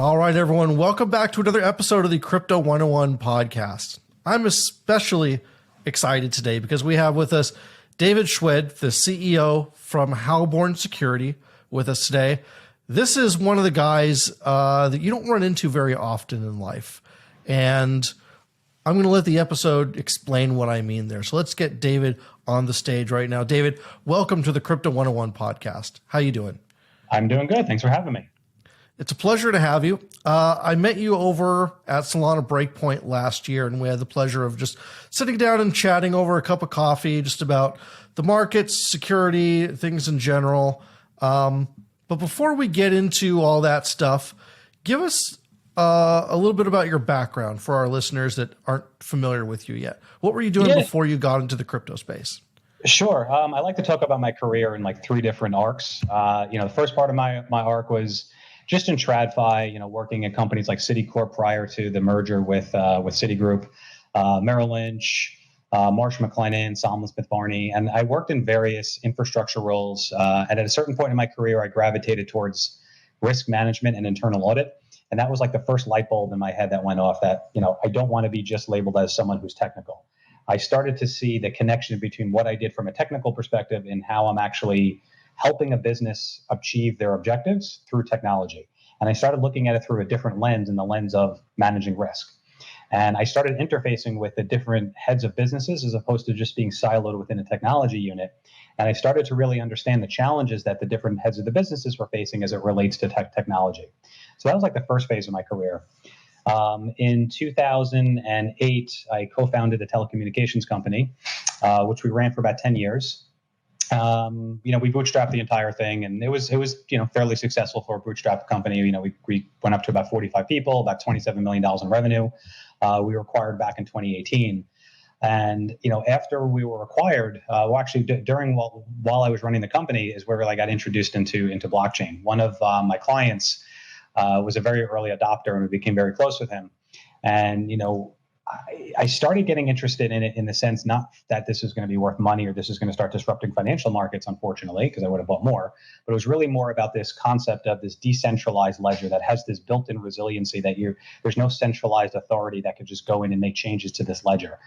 All right, everyone. Welcome back to another episode of the Crypto 101 podcast. I'm especially excited today because we have with us David Schwed, the CEO from Halborn Security, with us today. This is one of the guys that you don't run into very often in life. And I'm going to let the episode explain what I mean there. So let's get David on the stage right now. David, welcome to the Crypto 101 podcast. How you doing? I'm doing good. Thanks for having me. It's a pleasure to have you. I met you over at Solana Breakpoint last year, and we had the pleasure of just sitting down and chatting over a cup of coffee, just about the markets, security, things in general. But before we get into all that stuff, give us a little bit about your background for our listeners that aren't familiar with you yet. What were you doing before you got into the crypto space? Sure. I like to talk about my career in like three different arcs. The first part of my arc was just in TradFi, working at companies like Citicorp prior to the merger with Citigroup, Merrill Lynch, Marsh McLennan, Salman Smith Barney, and I worked in various infrastructure roles. And at a certain point in my career, I gravitated towards risk management and internal audit, and that was like the first light bulb in my head that went off. That I don't want to be just labeled as someone who's technical. I started to see the connection between what I did from a technical perspective and how I'm actually helping a business achieve their objectives through technology. And I started looking at it through a different lens, in the lens of managing risk. And I started interfacing with the different heads of businesses as opposed to just being siloed within a technology unit. And I started to really understand the challenges that the different heads of the businesses were facing as it relates to technology. So that was like the first phase of my career. In 2008, I co-founded a telecommunications company, which we ran for about 10 years. We bootstrapped the entire thing, and it was fairly successful for a bootstrap company. We went up to about 45 people, about $27 million in revenue. We were acquired back in 2018. And, after we were acquired, during while I was running the company is where I got introduced into blockchain. One of my clients was a very early adopter, and we became very close with him. And, I started getting interested in it in the sense, not that this is going to be worth money or this is going to start disrupting financial markets, unfortunately, because I would have bought more. But it was really more about this concept of this decentralized ledger that has this built-in resiliency that there's no centralized authority that could just go in and make changes to this ledger.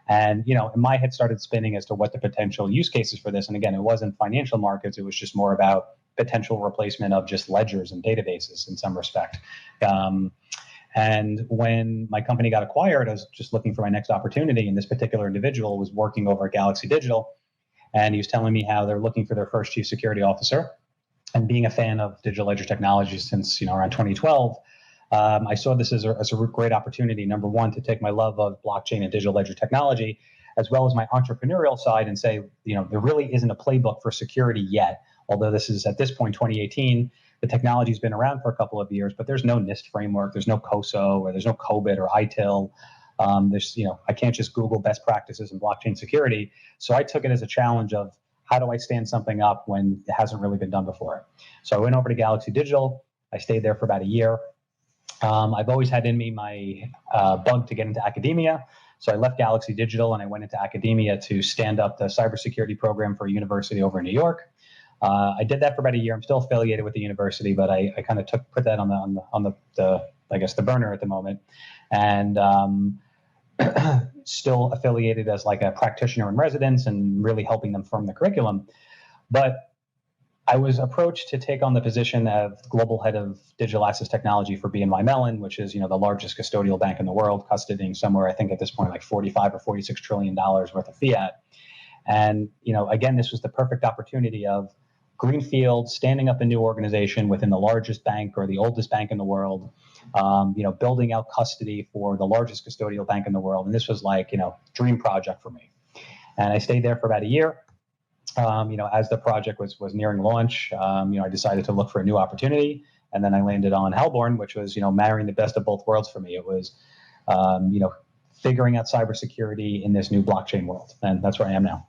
And, my head started spinning as to what the potential use cases for this. And again, it wasn't financial markets. It was just more about potential replacement of just ledgers and databases in some respect. And when my company got acquired, I was just looking for my next opportunity. And this particular individual was working over at Galaxy Digital. And he was telling me how they're looking for their first chief security officer. And being a fan of digital ledger technology since, around 2012, I saw this as a great opportunity, number one, to take my love of blockchain and digital ledger technology, as well as my entrepreneurial side, and say, there really isn't a playbook for security yet. Although this is, at this point, 2018, the technology's been around for a couple of years, but there's no NIST framework, there's no COSO, or there's no COBIT or ITIL. I can't just Google best practices in blockchain security. So I took it as a challenge of, how do I stand something up when it hasn't really been done before? So I went over to Galaxy Digital. I stayed there for about a year. I've always had in me my bug to get into academia. So I left Galaxy Digital and I went into academia to stand up the cybersecurity program for a university over in New York. I did that for about a year. I'm still affiliated with the university, but I kind of put that on the burner at the moment, and still affiliated as like a practitioner in residence and really helping them form the curriculum. But I was approached to take on the position of global head of digital assets technology for BNY Mellon, which is the largest custodial bank in the world, custodying somewhere, I think at this point, like 45 or 46 trillion dollars worth of fiat. And again, this was the perfect opportunity of greenfield, standing up a new organization within the largest bank or the oldest bank in the world, building out custody for the largest custodial bank in the world. And this was like, dream project for me. And I stayed there for about a year. As the project was nearing launch, I decided to look for a new opportunity. And then I landed on Halborn, which was, marrying the best of both worlds for me. It was, figuring out cybersecurity in this new blockchain world. And that's where I am now.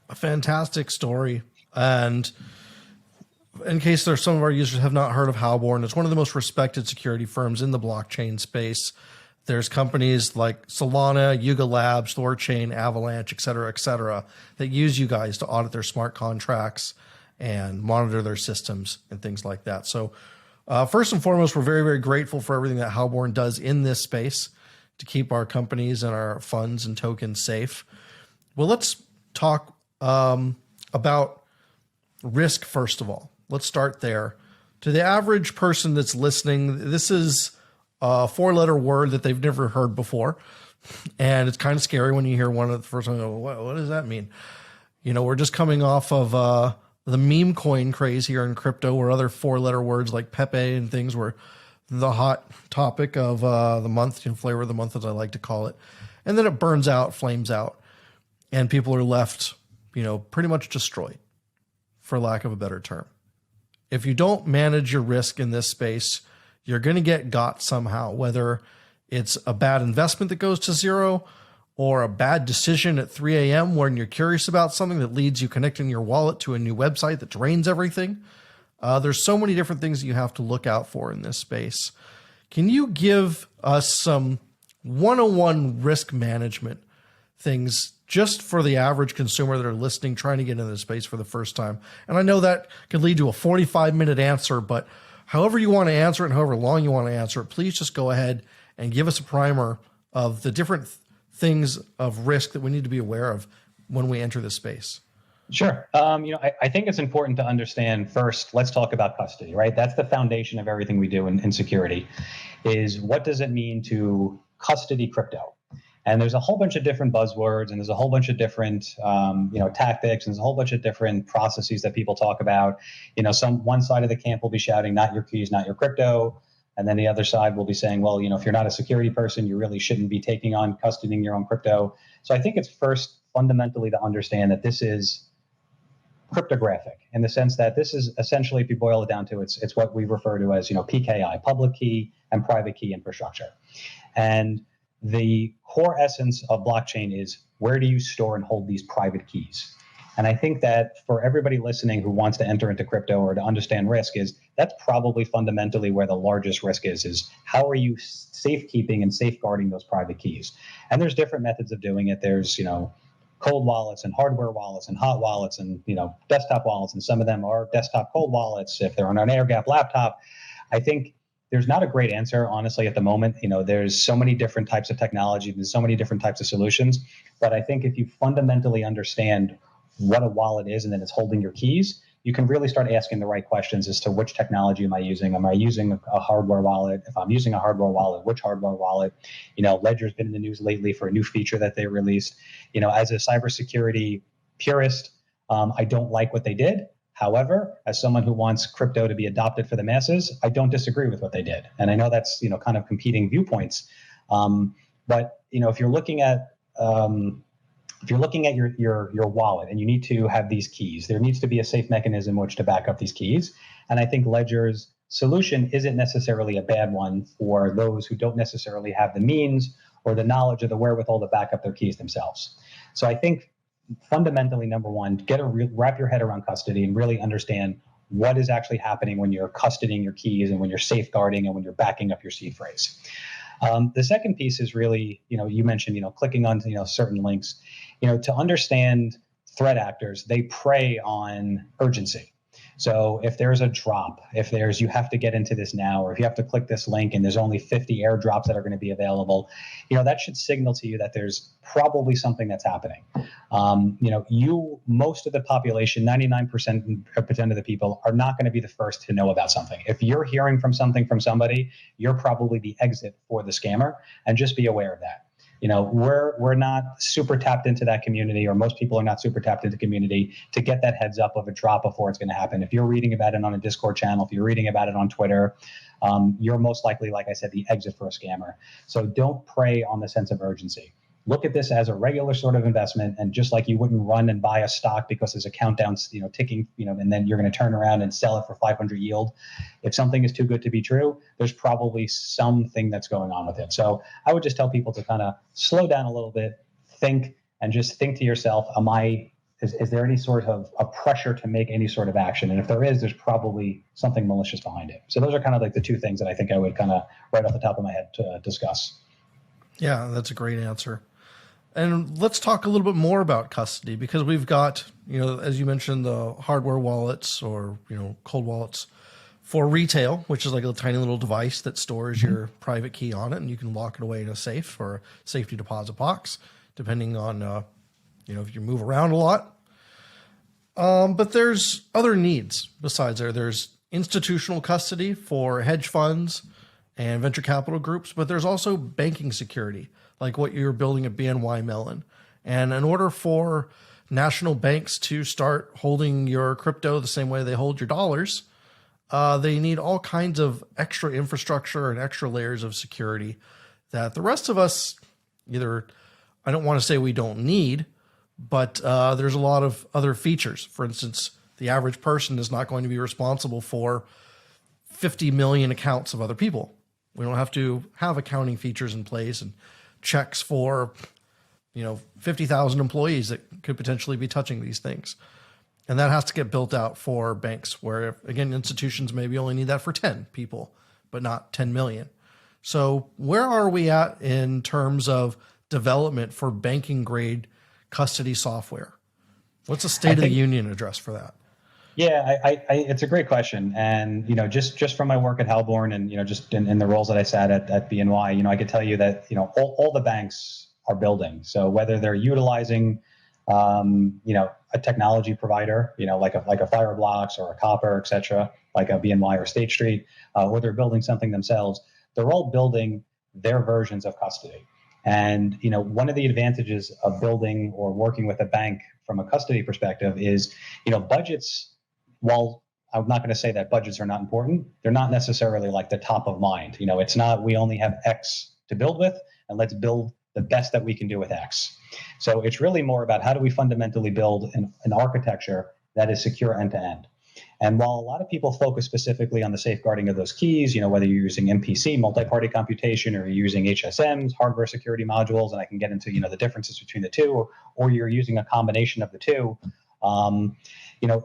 A fantastic story. And in case there's some of our users have not heard of Halborn, it's one of the most respected security firms in the blockchain space. There's companies like Solana, Yuga Labs, Thorchain, Avalanche, et cetera, that use you guys to audit their smart contracts and monitor their systems and things like that. So First and foremost, we're very, very grateful for everything that Halborn does in this space to keep our companies and our funds and tokens safe. Well, let's talk about risk first of all. Let's start there. To the average person that's listening, this is a 4-letter word that they've never heard before. And it's kind of scary when you hear one of the first time, what does that mean? We're just coming off of the meme coin craze here in crypto, where other 4-letter words like Pepe and things were the hot topic of the month, flavor of the month, as I like to call it. And then it burns out, flames out, and people are left, pretty much destroyed, for lack of a better term. If you don't manage your risk in this space, you're going to get got somehow, whether it's a bad investment that goes to zero or a bad decision at 3 a.m. when you're curious about something that leads you connecting your wallet to a new website that drains everything. There's so many different things you have to look out for in this space. Can you give us some 101 risk management things just for the average consumer that are listening, trying to get into this space for the first time? And I know that could lead to a 45-minute answer, but however you want to answer it and however long you want to answer it, please just go ahead and give us a primer of the different things of risk that we need to be aware of when we enter this space. Sure. I think it's important to understand first, let's talk about custody, right? That's the foundation of everything we do in security, is what does it mean to custody crypto? And there's a whole bunch of different buzzwords, and there's a whole bunch of different, tactics, and there's a whole bunch of different processes that people talk about. One side of the camp will be shouting, not your keys, not your crypto. And then the other side will be saying, well, if you're not a security person, you really shouldn't be taking on custodying your own crypto. So I think it's first fundamentally to understand that this is cryptographic, in the sense that this is essentially, if you boil it down to, it's what we refer to as, PKI, public key and private key infrastructure. And the core essence of blockchain is, where do you store and hold these private keys? And I think that for everybody listening who wants to enter into crypto or to understand risk, that's probably fundamentally where the largest risk is how are you safekeeping and safeguarding those private keys? And there's different methods of doing it. There's, cold wallets and hardware wallets and hot wallets and, desktop wallets. And some of them are desktop cold wallets if they're on an air gap laptop. I think there's not a great answer, honestly, at the moment. There's so many different types of technology. There's so many different types of solutions. But I think if you fundamentally understand what a wallet is and then it's holding your keys, you can really start asking the right questions as to which technology am I using? Am I using a hardware wallet? If I'm using a hardware wallet, which hardware wallet? Ledger's been in the news lately for a new feature that they released. As a cybersecurity purist, I don't like what they did. However, as someone who wants crypto to be adopted for the masses, I don't disagree with what they did. And I know that's, kind of competing viewpoints. But if you're looking at your wallet and you need to have these keys, there needs to be a safe mechanism in which to back up these keys. And I think Ledger's solution isn't necessarily a bad one for those who don't necessarily have the means or the knowledge or the wherewithal to back up their keys themselves. So I think fundamentally, number one, wrap your head around custody and really understand what is actually happening when you're custodying your keys and when you're safeguarding and when you're backing up your seed phrase. The second piece is really, you mentioned, clicking on, certain links, to understand threat actors, they prey on urgency. So if there's a drop, you have to get into this now, or if you have to click this link and there's only 50 airdrops that are going to be available, that should signal to you that there's probably something that's happening. Most of the population, 99% of the people are not going to be the first to know about something. If you're hearing from something from somebody, you're probably the exit for the scammer, and just be aware of that. We're not super tapped into that community, or most people are not super tapped into community to get that heads up of a drop before it's going to happen. If you're reading about it on a Discord channel, if you're reading about it on Twitter, you're most likely, like I said, the exit for a scammer. So don't prey on the sense of urgency. Look at this as a regular sort of investment, and just like you wouldn't run and buy a stock because there's a countdown, ticking, and then you're going to turn around and sell it for 500 yield. If something is too good to be true, there's probably something that's going on with it. So I would just tell people to kind of slow down a little bit, think, and just think to yourself, is there any sort of a pressure to make any sort of action? And if there is, there's probably something malicious behind it. So those are kind of like the two things that I think I would kind of right off the top of my head to discuss. Yeah, that's a great answer. And let's talk a little bit more about custody, because we've got, as you mentioned, the hardware wallets or, cold wallets for retail, which is like a tiny little device that stores your private key on it, and you can lock it away in a safe or a safety deposit box, depending on if you move around a lot. But there's other needs besides there. There's institutional custody for hedge funds and venture capital groups, but there's also banking security, like what you're building at BNY Mellon. And in order for national banks to start holding your crypto the same way they hold your dollars, they need all kinds of extra infrastructure and extra layers of security that the rest of us either, I don't want to say we don't need, but there's a lot of other features. For instance, the average person is not going to be responsible for 50 million accounts of other people. We don't have to have accounting features in place and checks for 50,000 employees that could potentially be touching these things. And that has to get built out for banks where, again, institutions maybe only need that for 10 people, but not 10 million. So where are we at in terms of development for banking grade custody software? What's the state of the union address for that? Yeah, it's a great question. And, just from my work at Halborn and, just in the roles that I sat at BNY, I could tell you that, all the banks are building. So whether they're utilizing, a technology provider, like a Fireblocks or a Copper, et cetera, like a BNY or State Street, or they're building something themselves, they're all building their versions of custody. And, one of the advantages of building or working with a bank from a custody perspective is, budgets, while I'm not going to say that budgets are not important, they're not necessarily like the top of mind. It's not, we only have X to build with, and let's build the best that we can do with X. So it's really more about how do we fundamentally build an architecture that is secure end to end. And while a lot of people focus specifically on the safeguarding of those keys, whether you're using MPC, multi-party computation, or you're using HSMs, hardware security modules, and I can get into, the differences between the two, or you're using a combination of the two,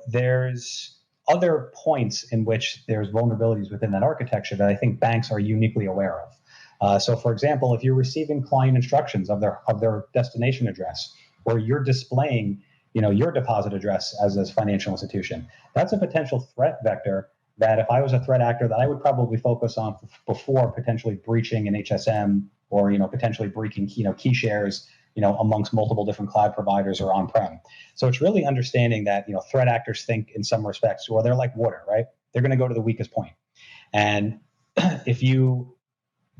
there's other points in which there's vulnerabilities within that architecture that I think banks are uniquely aware of. So for example, if you're receiving client instructions of their destination address, or you're displaying your deposit address as a financial institution, that's a potential threat vector that if I was a threat actor that I would probably focus on before potentially breaching an HSM or, potentially breaking, key shares, amongst multiple different cloud providers or on-prem. So it's really understanding that, threat actors think in some respects, well, they're like water, right? They're going to go to the weakest point. And if you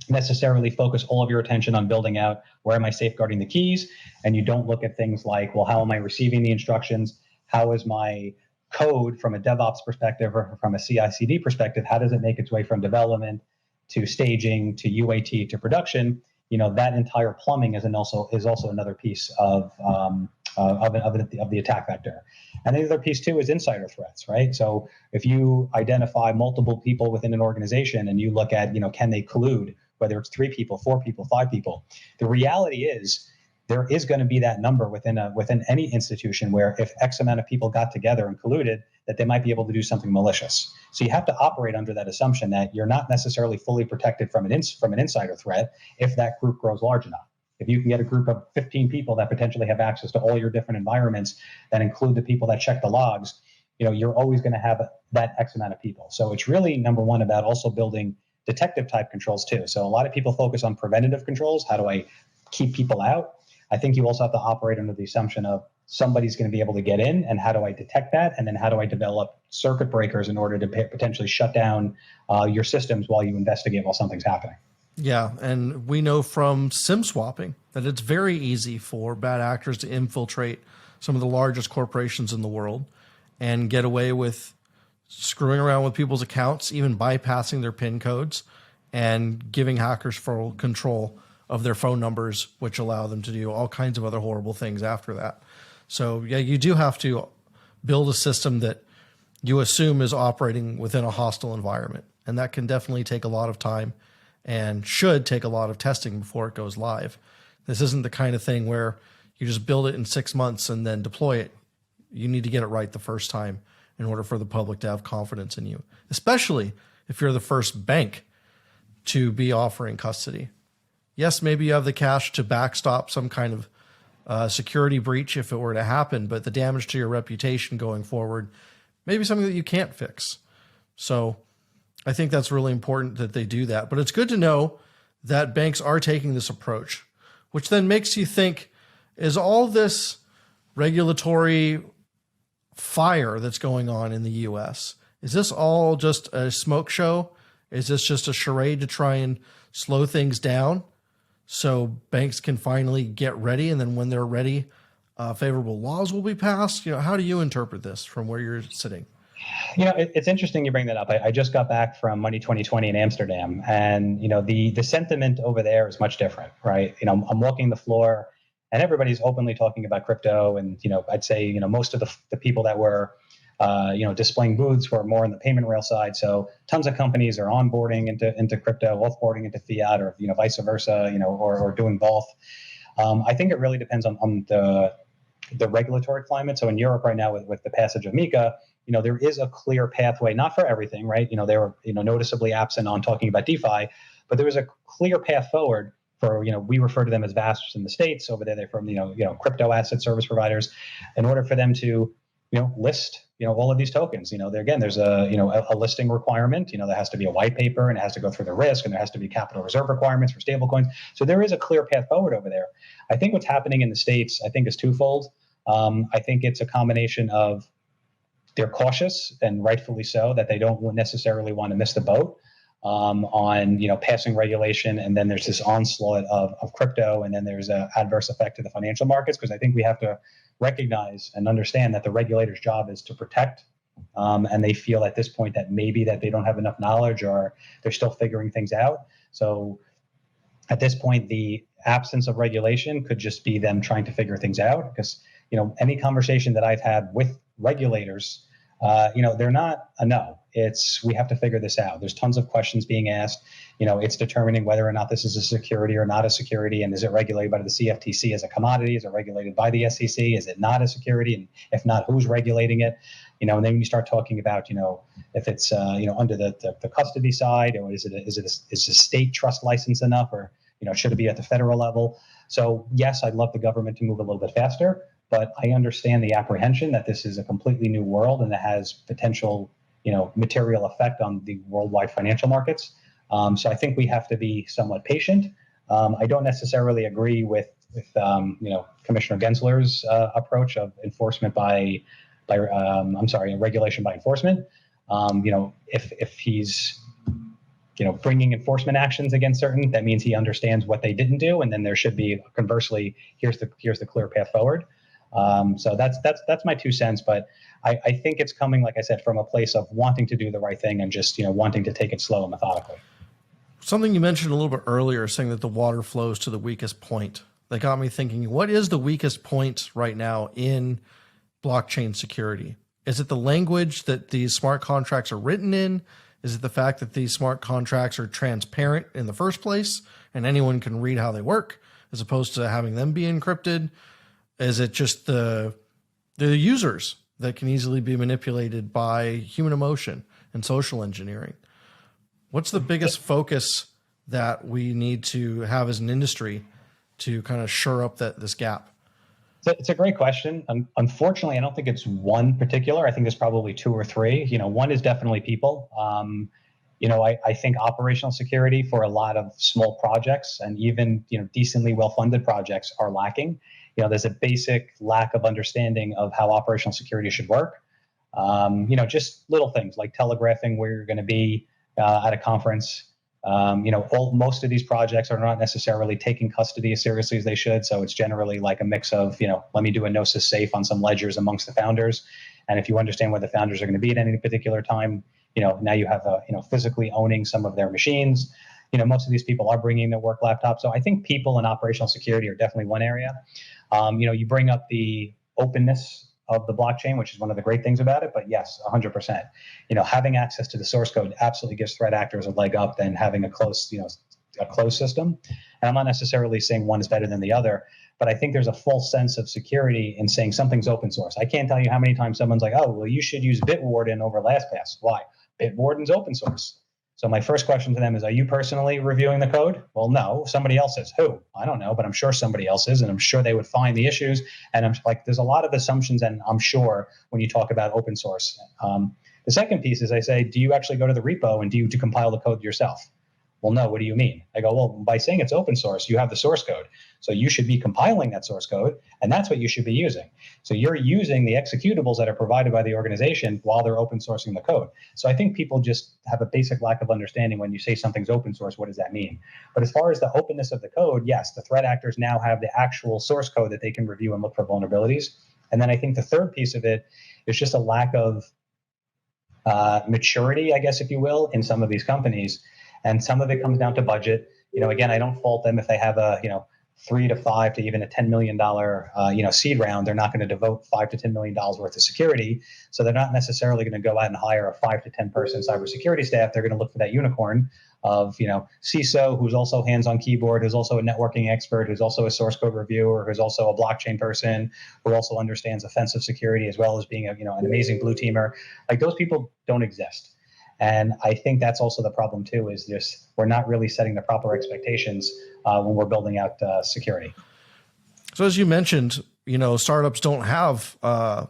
necessarily focus all of your attention on building out where am I safeguarding the keys, and you don't look at things like, well, how am I receiving the instructions? How is my code from a DevOps perspective or from a CI/CD perspective? How does it make its way from development to staging to UAT to production? That entire plumbing is also another piece of the attack vector. And the other piece too is insider threats, right? So if you identify multiple people within an organization and you look at, can they collude, whether it's 3 people, 4 people, 5 people, the reality is there is going to be that number within any institution where if X amount of people got together and colluded, that they might be able to do something malicious. So you have to operate under that assumption that you're not necessarily fully protected from an insider threat if that group grows large enough. If you can get a group of 15 people that potentially have access to all your different environments that include the people that check the logs, you're always going to have that X amount of people. So it's really, number one, about also building detective type controls too. So a lot of people focus on preventative controls. How do I keep people out? I think you also have to operate under the assumption of somebody's going to be able to get in, and how do I detect that? And then how do I develop circuit breakers in order to potentially shut down your systems while you investigate while something's happening? Yeah, and we know from SIM swapping that it's very easy for bad actors to infiltrate some of the largest corporations in the world and get away with screwing around with people's accounts, even bypassing their PIN codes and giving hackers full control of their phone numbers, which allow them to do all kinds of other horrible things after that. So yeah, you do have to build a system that you assume is operating within a hostile environment. And that can definitely take a lot of time and should take a lot of testing before it goes live. This isn't the kind of thing where you just build it in 6 months and then deploy it. You need to get it right the first time in order for the public to have confidence in you, especially if you're the first bank to be offering custody. Yes, maybe you have the cash to backstop some kind of security breach if it were to happen, but the damage to your reputation going forward may be something that you can't fix. So I think that's really important that they do that. But it's good to know that banks are taking this approach, which then makes you think, is all this regulatory fire that's going on in the US, is this all just a smoke show? Is this just a charade to try and slow things down so banks can finally get ready? And then when they're ready, favorable laws will be passed. How do you interpret this from where you're sitting? It's interesting you bring that up. I just got back from Money 2020 in Amsterdam, and the sentiment over there is much different, right? I'm walking the floor, and everybody's openly talking about crypto, and I'd say most of the people that were displaying booths were more on the payment rail side. So tons of companies are onboarding into crypto, offboarding into fiat, or vice versa, or doing both. I think it really depends on the regulatory climate. So in Europe right now, with the passage of MiCA, there is a clear pathway, not for everything, right? They were noticeably absent on talking about DeFi, but there was a clear path forward for we refer to them as VASPs in the States. Over there, they're from crypto asset service providers, in order for them to list all of these tokens. There's a listing requirement. There has to be a white paper, and it has to go through the risk, and there has to be capital reserve requirements for stablecoins. So there is a clear path forward over there. I think what's happening in the States, I think, is twofold. I think it's a combination of they're cautious, and rightfully so, that they don't necessarily want to miss the boat on passing regulation, and then there's this onslaught of crypto, and then there's an adverse effect to the financial markets, because I think we have to recognize and understand that the regulator's job is to protect, and they feel at this point that maybe that they don't have enough knowledge, or they're still figuring things out. So at this point, the absence of regulation could just be them trying to figure things out, because any conversation that I've had with regulators, they're not a no. It's, we have to figure this out. There's tons of questions being asked. It's determining whether or not this is a security or not a security, and is it regulated by the CFTC as a commodity? Is it regulated by the SEC? Is it not a security? And if not, who's regulating it? And then when you start talking about, if it's under the custody side, or is the state trust license enough, or should it be at the federal level? So yes, I'd love the government to move a little bit faster, but I understand the apprehension that this is a completely new world, and that has potential, material effect on the worldwide financial markets. So I think we have to be somewhat patient. I don't necessarily agree with Commissioner Gensler's approach of enforcement regulation by enforcement. If he's bringing enforcement actions against certain, that means he understands what they didn't do, and then there should be, conversely, here's the clear path forward. So that's my 2 cents, but I think it's coming, like I said, from a place of wanting to do the right thing, and just wanting to take it slow and methodically. Something you mentioned a little bit earlier, saying that the water flows to the weakest point. That got me thinking, what is the weakest point right now in blockchain security? Is it the language that these smart contracts are written in? Is it the fact that these smart contracts are transparent in the first place and anyone can read how they work, as opposed to having them be encrypted? Is it just the users that can easily be manipulated by human emotion and social engineering? What's the biggest focus that we need to have as an industry to kind of shore up this gap? So it's a great question. Unfortunately, I don't think it's one particular. I think there's probably 2 or 3. One is definitely people. I think operational security for a lot of small projects, and even decently well-funded projects, are lacking. There's a basic lack of understanding of how operational security should work. Just little things like telegraphing where you're going to be at a conference. Most of these projects are not necessarily taking custody as seriously as they should. So it's generally like a mix of, let me do a gnosis safe on some ledgers amongst the founders. And if you understand where the founders are going to be at any particular time, now you have physically owning some of their machines. Most of these people are bringing their work laptops. So I think people and operational security are definitely one area. You bring up the openness of the blockchain, which is one of the great things about it. But yes, 100%. Having access to the source code absolutely gives threat actors a leg up than having a closed system. And I'm not necessarily saying one is better than the other, but I think there's a false sense of security in saying something's open source. I can't tell you how many times someone's like, oh, well, you should use Bitwarden over LastPass. Why? Bitwarden's open source. So my first question to them is, are you personally reviewing the code? Well, no. Somebody else is. Who? I don't know, but I'm sure somebody else is, and I'm sure they would find the issues. And I'm like, there's a lot of assumptions, and I'm sure when you talk about open source. The second piece is I say, do you actually go to the repo and do you compile the code yourself? Well, no, what do you mean? I go, well, by saying it's open source, you have the source code. So you should be compiling that source code, and that's what you should be using. So you're using the executables that are provided by the organization while they're open sourcing the code. So I think people just have a basic lack of understanding when you say something's open source, what does that mean? But as far as the openness of the code, yes, the threat actors now have the actual source code that they can review and look for vulnerabilities. And then I think the third piece of it is just a lack of maturity, I guess, if you will, in some of these companies. And some of it comes down to budget. Again, I don't fault them if they have a, $3 to $5 to even a $10 million, seed round. They're not going to devote $5 to $10 million worth of security. So they're not necessarily going to go out and hire a 5 to 10 person cybersecurity staff. They're going to look for that unicorn of, CISO, who's also hands-on keyboard, who's also a networking expert, who's also a source code reviewer, who's also a blockchain person, who also understands offensive security as well as being an amazing blue teamer. Like, those people don't exist. And I think that's also the problem too, is just we're not really setting the proper expectations when we're building out security. So as you mentioned, startups don't have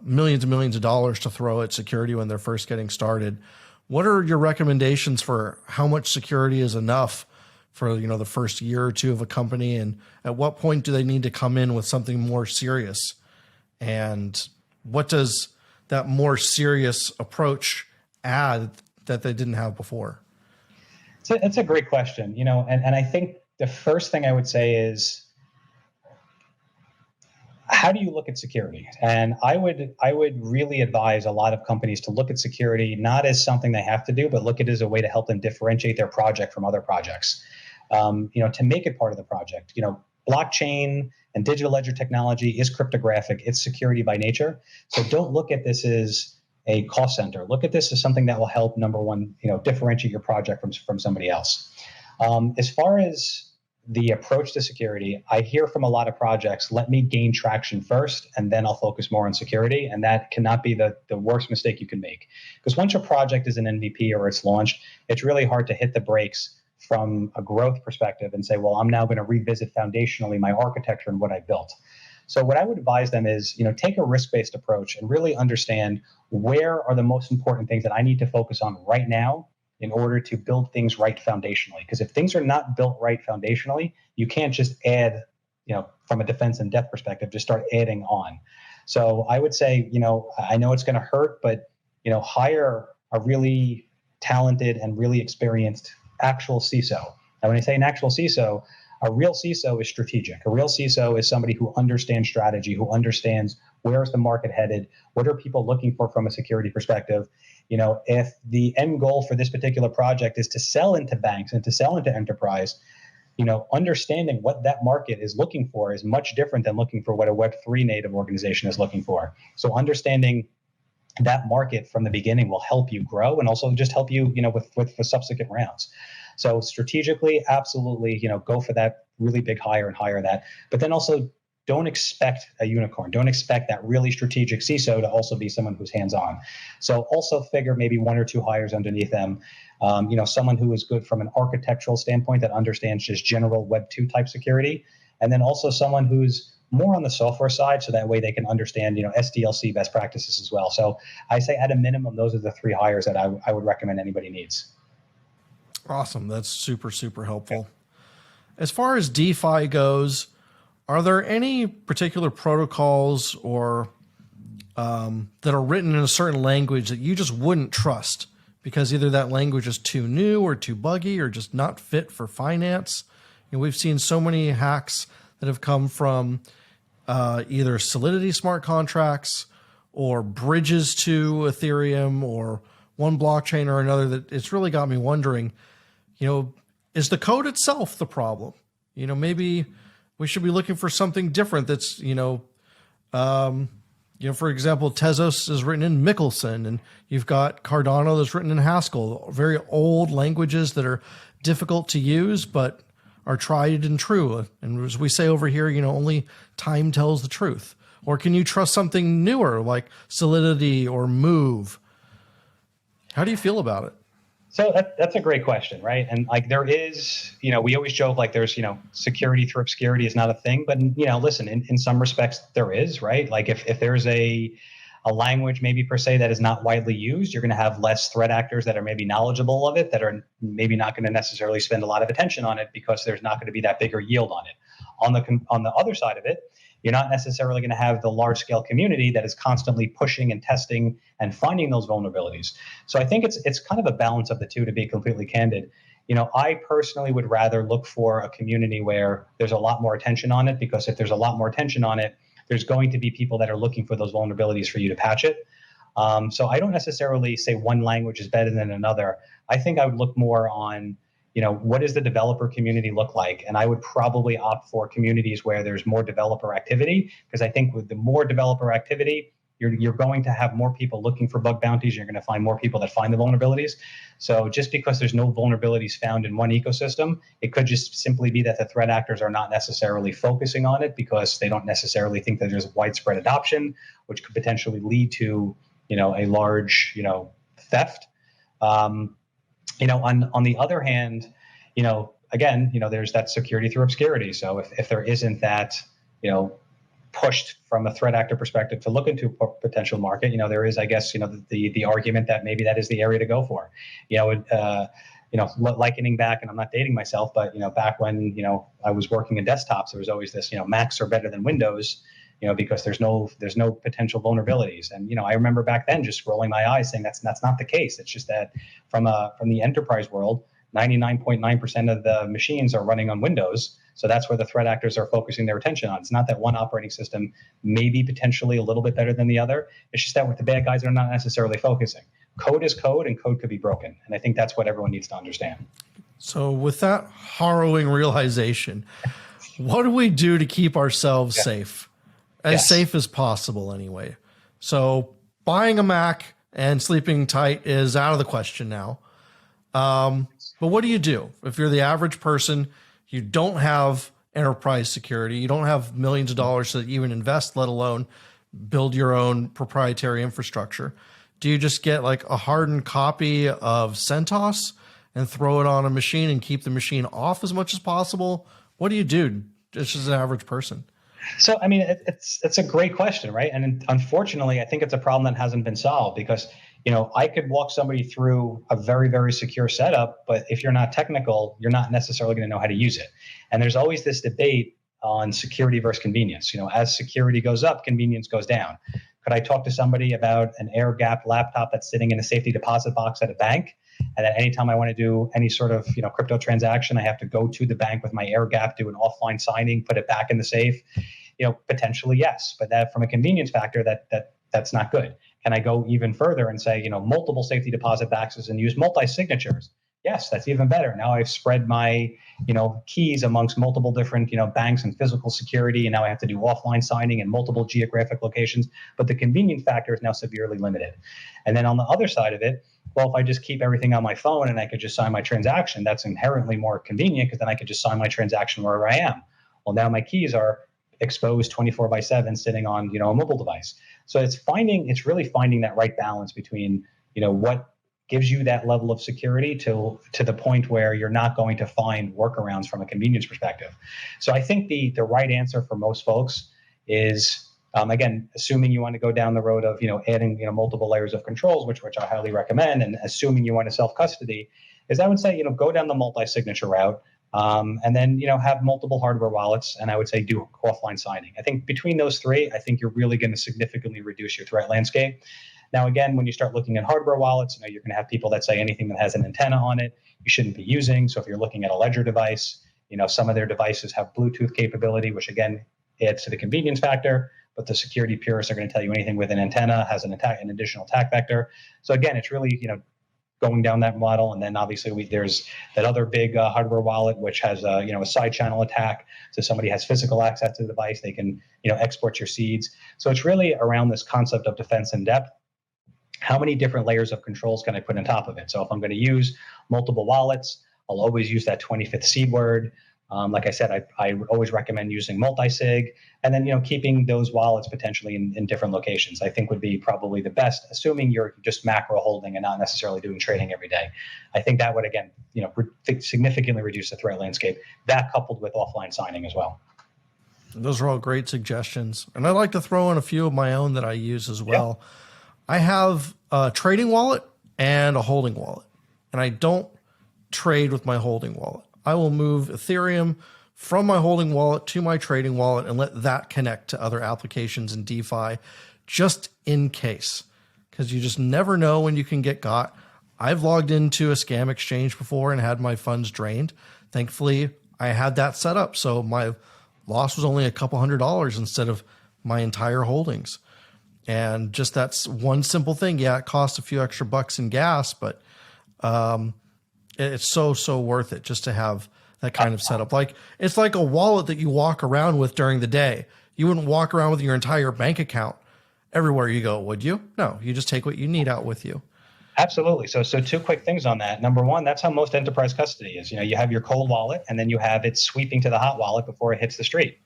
millions and millions of dollars to throw at security when they're first getting started. What are your recommendations for how much security is enough for, the first year or two of a company? And at what point do they need to come in with something more serious? And what does that more serious approach add that they didn't have before? It's a great question, and I think the first thing I would say is, how do you look at security? And I would really advise a lot of companies to look at security not as something they have to do, but look at it as a way to help them differentiate their project from other projects. To make it part of the project. Blockchain and digital ledger technology is cryptographic. It's security by nature. So don't look at this as a cost center. Look at this as something that will help, number one, differentiate your project from somebody else. As far as the approach to security, I hear from a lot of projects, let me gain traction first, and then I'll focus more on security. And that cannot be the worst mistake you can make. Because once your project is an MVP or it's launched, it's really hard to hit the brakes from a growth perspective and say, well, I'm now going to revisit foundationally my architecture and what I built. So what I would advise them is, take a risk-based approach and really understand where are the most important things that I need to focus on right now in order to build things right foundationally. Because if things are not built right foundationally, you can't just add, from a defense and depth perspective, just start adding on. So I would say, I know it's going to hurt, but, hire a really talented and really experienced actual CISO. And when I say an actual CISO, a real CISO is strategic. A real CISO is somebody who understands strategy, who understands where is the market headed, what are people looking for from a security perspective. If the end goal for this particular project is to sell into banks and to sell into enterprise, understanding what that market is looking for is much different than looking for what a Web3 native organization is looking for. So understanding that market from the beginning will help you grow and also just help you, with subsequent rounds. So strategically, absolutely, go for that really big hire and hire that. But then also don't expect a unicorn. Don't expect that really strategic CISO to also be someone who's hands-on. So also figure maybe 1 or 2 hires underneath them. Someone who is good from an architectural standpoint that understands just general Web 2 type security. And then also someone who's more on the software side, so that way they can understand, SDLC best practices as well. So I say at a minimum, those are the 3 hires that I would recommend anybody needs. Awesome. That's super, super helpful. As far as DeFi goes, are there any particular protocols or that are written in a certain language that you just wouldn't trust because either that language is too new or too buggy or just not fit for finance? We've seen so many hacks that have come from either Solidity smart contracts or bridges to Ethereum or one blockchain or another, that it's really got me wondering, is the code itself the problem? Maybe we should be looking for something different that's, for example, Tezos is written in Michelson, and you've got Cardano that's written in Haskell, very old languages that are difficult to use, but are tried and true. And as we say over here, only time tells the truth. Or can you trust something newer like Solidity or Move? How do you feel about it? So that's a great question, right? And there is, we always joke there's, security through obscurity is not a thing, but listen, in some respects there is, right? If there's a a language maybe per se that is not widely used, you're going to have less threat actors that are maybe knowledgeable of it, that are maybe not going to necessarily spend a lot of attention on it because there's not going to be that bigger yield on it. On the other side of it, you're not necessarily going to have the large scale community that is constantly pushing and testing and finding those vulnerabilities. So I think it's kind of a balance of the two, to be completely candid. I personally would rather look for a community where there's a lot more attention on it, because if there's a lot more attention on it, there's going to be people that are looking for those vulnerabilities for you to patch it. So I don't necessarily say one language is better than another. I think I would look more on, what does the developer community look like? And I would probably opt for communities where there's more developer activity, because I think with the more developer activity, you're going to have more people looking for bug bounties. You're going to find more people that find the vulnerabilities. So just because there's no vulnerabilities found in one ecosystem, it could just simply be that the threat actors are not necessarily focusing on it because they don't necessarily think that there's widespread adoption, which could potentially lead to, a large, theft. On the other hand, again, there's that security through obscurity. So if there isn't that, pushed from a threat actor perspective to look into a potential market, there is, I guess, the argument that maybe that is the area to go for. Likening back, and I'm not dating myself, but back when I was working in desktops, there was always this, Macs are better than Windows, because there's no potential vulnerabilities. And I remember back then just rolling my eyes saying that's not the case. It's just that from the enterprise world, 99.9% of the machines are running on Windows. So that's where the threat actors are focusing their attention on. It's not that one operating system may be potentially a little bit better than the other. It's just that what the bad guys are not necessarily focusing. Code is code, and code could be broken. And I think that's what everyone needs to understand. So with that harrowing realization, what do we do to keep ourselves safe? As safe as possible anyway. So buying a Mac and sleeping tight is out of the question now. But what do you do if you're the average person? You don't have enterprise security. You don't have millions of dollars to even invest, let alone build your own proprietary infrastructure. Do you just get like a hardened copy of CentOS and throw it on a machine and keep the machine off as much as possible? What do you do just as an average person? So, I mean, it's a great question, right? And unfortunately, I think it's a problem that hasn't been solved because, I could walk somebody through a very, very secure setup, but if you're not technical, you're not necessarily going to know how to use it. And there's always this debate on security versus convenience. As security goes up, convenience goes down. Could I talk to somebody about an air-gapped laptop that's sitting in a safety deposit box at a bank, and that anytime I want to do any sort of crypto transaction, I have to go to the bank with my air gap, do an offline signing, put it back in the safe? Potentially yes, but that from a convenience factor, that's not good. Can I go even further and say, multiple safety deposit boxes and use multi-signatures? Yes, that's even better. Now I've spread my, keys amongst multiple different, banks and physical security, and now I have to do offline signing in multiple geographic locations. But the convenience factor is now severely limited. And then on the other side of it, well, if I just keep everything on my phone and I could just sign my transaction, that's inherently more convenient because then I could just sign my transaction wherever I am. Well, now my keys are exposed 24/7 sitting on, a mobile device. So it's really finding that right balance between, what gives you that level of security to the point where you're not going to find workarounds from a convenience perspective. So I think the right answer for most folks is, again, assuming you want to go down the road of, adding, multiple layers of controls, which I highly recommend, and assuming you want to self-custody, is I would say, go down the multi-signature route. And then, have multiple hardware wallets, and I would say do offline signing. I think between those three, I think you're really going to significantly reduce your threat landscape. Now, again, when you start looking at hardware wallets, you're going to have people that say anything that has an antenna on it, you shouldn't be using. So if you're looking at a Ledger device, some of their devices have Bluetooth capability, which again adds to the convenience factor. But the security purists are going to tell you anything with an antenna has an additional attack vector. So again, it's really, going down that model. And then obviously there's that other big hardware wallet, which has a side channel attack. So somebody has physical access to the device, they can export your seeds. So it's really around this concept of defense in depth. How many different layers of controls can I put on top of it? So if I'm going to use multiple wallets, I'll always use that 25th seed word. Like I said, I would always recommend using multi-sig, and then keeping those wallets potentially in different locations. I think would be probably the best, assuming you're just macro holding and not necessarily doing trading every day. I think that would again, significantly reduce the threat landscape. That coupled with offline signing as well. Those are all great suggestions. And I'd like to throw in a few of my own that I use as well. I have a trading wallet and a holding wallet, and I don't trade with my holding wallet. I will move Ethereum from my holding wallet to my trading wallet and let that connect to other applications in DeFi just in case, because you just never know when you can get got. I've logged into a scam exchange before and had my funds drained. Thankfully, I had that set up, so my loss was only a couple $100s instead of my entire holdings. And just that's one simple thing. Yeah, it costs a few extra bucks in gas, but it's so worth it just to have that kind of setup. Like, it's like a wallet that you walk around with during the day. You wouldn't walk around with your entire bank account everywhere you go, would you? No, you just take what you need out with you. Absolutely. So two quick things on that. Number one, that's how most enterprise custody is. You have your cold wallet, and then you have it sweeping to the hot wallet before it hits the street,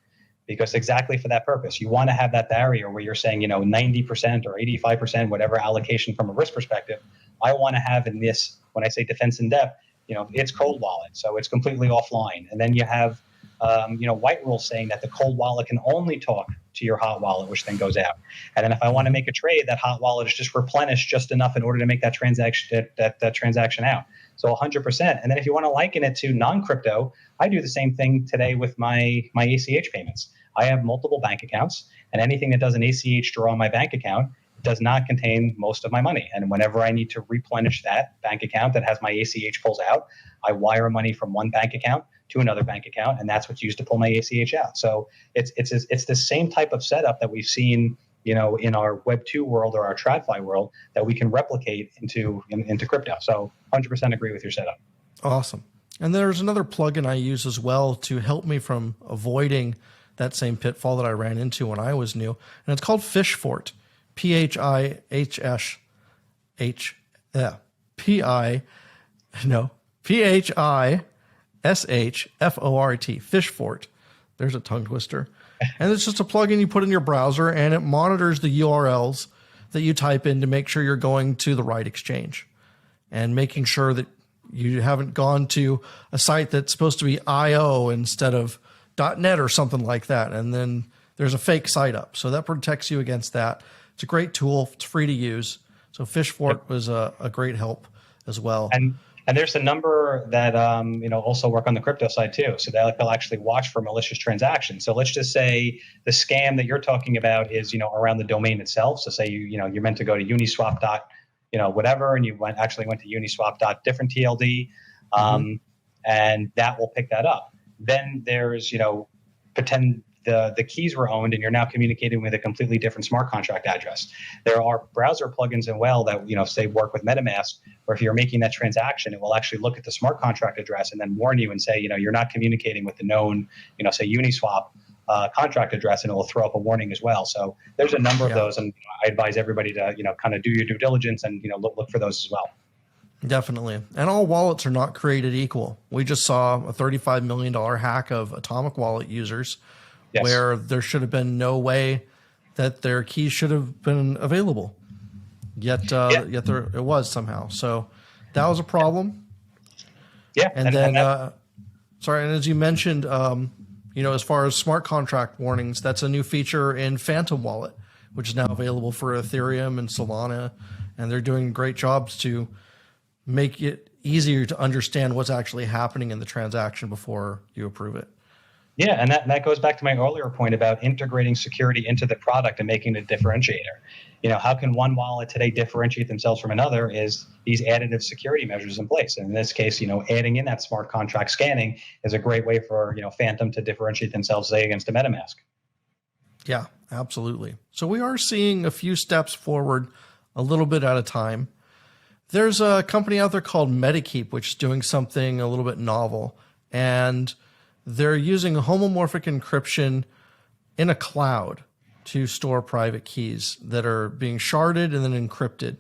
because exactly for that purpose. You want to have that barrier where you're saying, 90% or 85%, whatever allocation from a risk perspective, I want to have in this, when I say defense in depth, it's cold wallet. So it's completely offline. And then you have, white rules saying that the cold wallet can only talk to your hot wallet, which then goes out. And then if I want to make a trade, that hot wallet is just replenished just enough in order to make that transaction that transaction out. So 100%. And then if you want to liken it to non-crypto, I do the same thing today with my ACH payments. I have multiple bank accounts, and anything that does an ACH draw on my bank account does not contain most of my money. And whenever I need to replenish that bank account that has my ACH pulls out, I wire money from one bank account to another bank account, and that's what's used to pull my ACH out. So it's the same type of setup that we've seen, in our Web 2 world or our TradFi world, that we can replicate into crypto. So 100% agree with your setup. Awesome. And there's another plugin I use as well to help me from avoiding that same pitfall that I ran into when I was new, and it's called Fishfort. Phishfort. Fishfort. There's a tongue twister. And it's just a plugin you put in your browser, and it monitors the URLs that you type in to make sure you're going to the right exchange and making sure that you haven't gone to a site that's supposed to be IO instead of .net or something like that. And then there's a fake site up. So that protects you against that. It's a great tool. It's free to use. So Fishfort was a great help as well. And there's a number that also work on the crypto side too. So they'll actually watch for malicious transactions. So let's just say the scam that you're talking about is around the domain itself. So say you're meant to go to Uniswap whatever, and you went to Uniswap different TLD, and that will pick that up. Then there's pretend the keys were owned, and you're now communicating with a completely different smart contract address. There are browser plugins as well that say work with MetaMask, where if you're making that transaction, it will actually look at the smart contract address and then warn you and say, you're not communicating with the known, say Uniswap contract address, and it will throw up a warning as well. So there's a number of those, and I advise everybody to kind of do your due diligence and look for those as well. Definitely. And all wallets are not created equal. We just saw a $35 million hack of Atomic Wallet users. Yes. Where there should have been no way that their keys should have been available. Yet there it was somehow. So that was a problem. Yeah. And as you mentioned, as far as smart contract warnings, that's a new feature in Phantom Wallet, which is now available for Ethereum and Solana. And they're doing great jobs to make it easier to understand what's actually happening in the transaction before you approve it. Yeah, and that goes back to my earlier point about integrating security into the product and making it a differentiator. How can one wallet today differentiate themselves from another is these additive security measures in place. And in this case, adding in that smart contract scanning is a great way for, Phantom to differentiate themselves, say, against a MetaMask. Yeah, absolutely. So we are seeing a few steps forward a little bit at a time. There's a company out there called Metakeep, which is doing something a little bit novel. And they're using homomorphic encryption in a cloud to store private keys that are being sharded and then encrypted.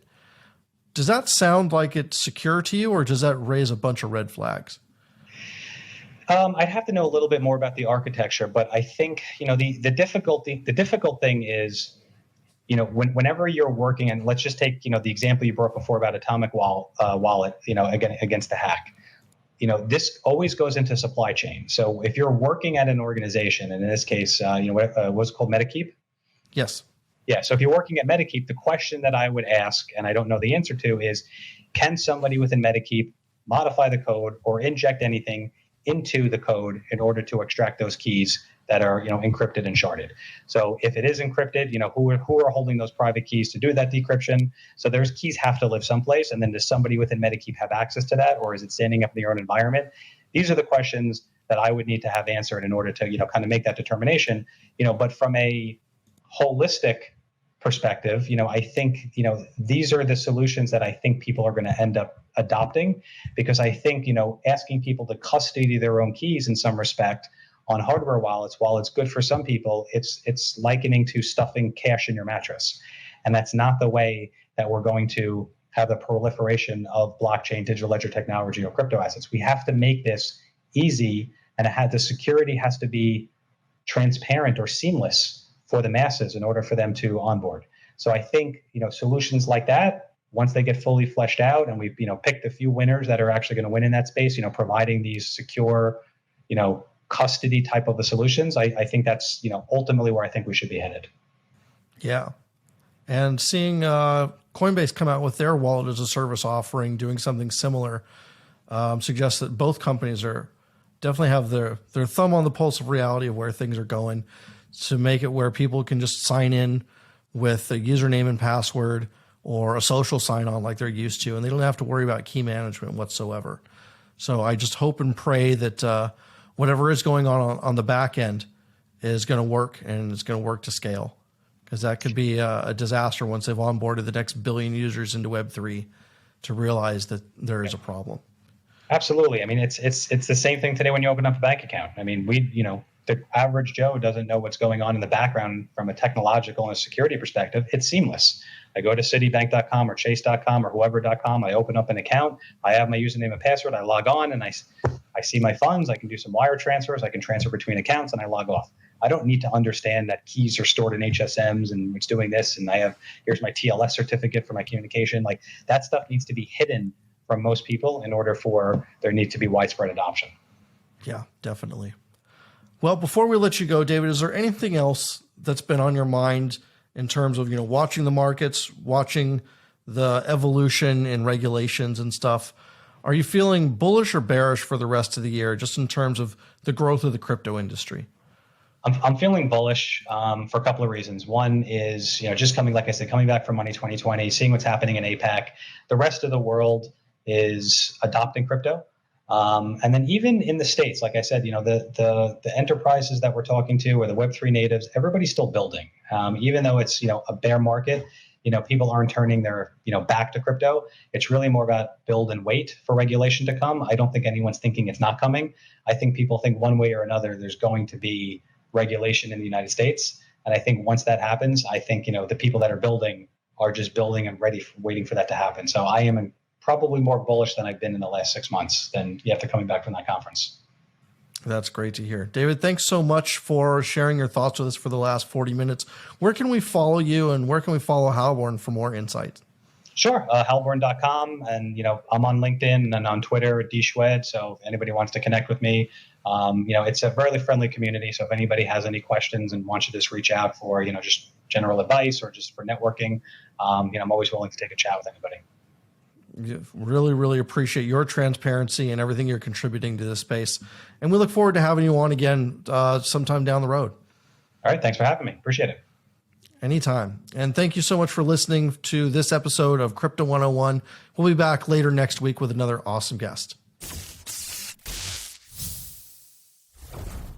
Does that sound like it's secure to you, or does that raise a bunch of red flags? I'd have to know a little bit more about the architecture, but I think the difficult thing is whenever you're working, and let's just take the example you brought before about Atomic Wallet against the hack. this always goes into supply chain. So if you're working at an organization, and in this case, what's called Metakeep. Yes. Yeah. So if you're working at Metakeep, the question that I would ask, and I don't know the answer to, is can somebody within Metakeep modify the code or inject anything into the code in order to extract those keys that are, encrypted and sharded? So if it is encrypted, who are holding those private keys to do that decryption? So those keys have to live someplace. And then does somebody within Metakeep have access to that, or is it standing up in their own environment? These are the questions that I would need to have answered in order to, kind of make that determination, but from a holistic perspective, I think, these are the solutions that I think people are going to end up adopting, because I think, asking people to custody their own keys in some respect on hardware wallets, while it's good for some people, it's likening to stuffing cash in your mattress. And that's not the way that we're going to have the proliferation of blockchain, digital ledger technology, or crypto assets. We have to make this easy, and the security has to be transparent or seamless for the masses in order for them to onboard. So I think, solutions like that, once they get fully fleshed out and we've, picked a few winners that are actually going to win in that space, providing these secure, custody type of the solutions, I think that's, ultimately where I think we should be headed. Yeah. And seeing Coinbase come out with their wallet as a service offering, doing something similar, suggests that both companies are definitely have their thumb on the pulse of reality of where things are going, to make it where people can just sign in with a username and password or a social sign-on like they're used to, and they don't have to worry about key management whatsoever. So I just hope and pray that whatever is going on the back end is going to work, and it's going to work to scale, because that could be a disaster once they've onboarded the next billion users into Web3 to realize that there is a problem. Absolutely. I mean, it's the same thing today when you open up a bank account. I mean, the average Joe doesn't know what's going on in the background from a technological and a security perspective. It's seamless. I go to Citibank.com or Chase.com or whoever.com. I open up an account. I have my username and password. I log on and I see my funds. I can do some wire transfers. I can transfer between accounts, and I log off. I don't need to understand that keys are stored in HSMs and it's doing this. And here's my TLS certificate for my communication. Like, that stuff needs to be hidden from most people in order for there need to be widespread adoption. Yeah, definitely. Well, before we let you go, David, is there anything else that's been on your mind in terms of, watching the markets, watching the evolution in regulations and stuff? Are you feeling bullish or bearish for the rest of the year, just in terms of the growth of the crypto industry? I'm feeling bullish for a couple of reasons. One is, just coming back from Money 2020, seeing what's happening in APAC. The rest of the world is adopting crypto. And then even in the States, like I said, the enterprises that we're talking to, or the Web3 natives, everybody's still building. Even though it's, a bear market, people aren't turning their, back to crypto. It's really more about build and wait for regulation to come. I don't think anyone's thinking it's not coming. I think people think one way or another there's going to be regulation in the United States. And I think once that happens, I think, the people that are building are just building and waiting for that to happen. So I am probably more bullish than I've been in the last 6 months than after coming back from that conference. That's great to hear. David, thanks so much for sharing your thoughts with us for the last 40 minutes. Where can we follow you, and where can we follow Halborn for more insights? Sure. Halborn.com. And, I'm on LinkedIn and on Twitter at Dave Schwed. So if anybody wants to connect with me, it's a very friendly community. So if anybody has any questions and wants to just reach out for, just general advice or just for networking, I'm always willing to take a chat with anybody. Really, really appreciate your transparency and everything you're contributing to this space. And we look forward to having you on again sometime down the road. All right. Thanks for having me. Appreciate it. Anytime. And thank you so much for listening to this episode of Crypto 101. We'll be back later next week with another awesome guest.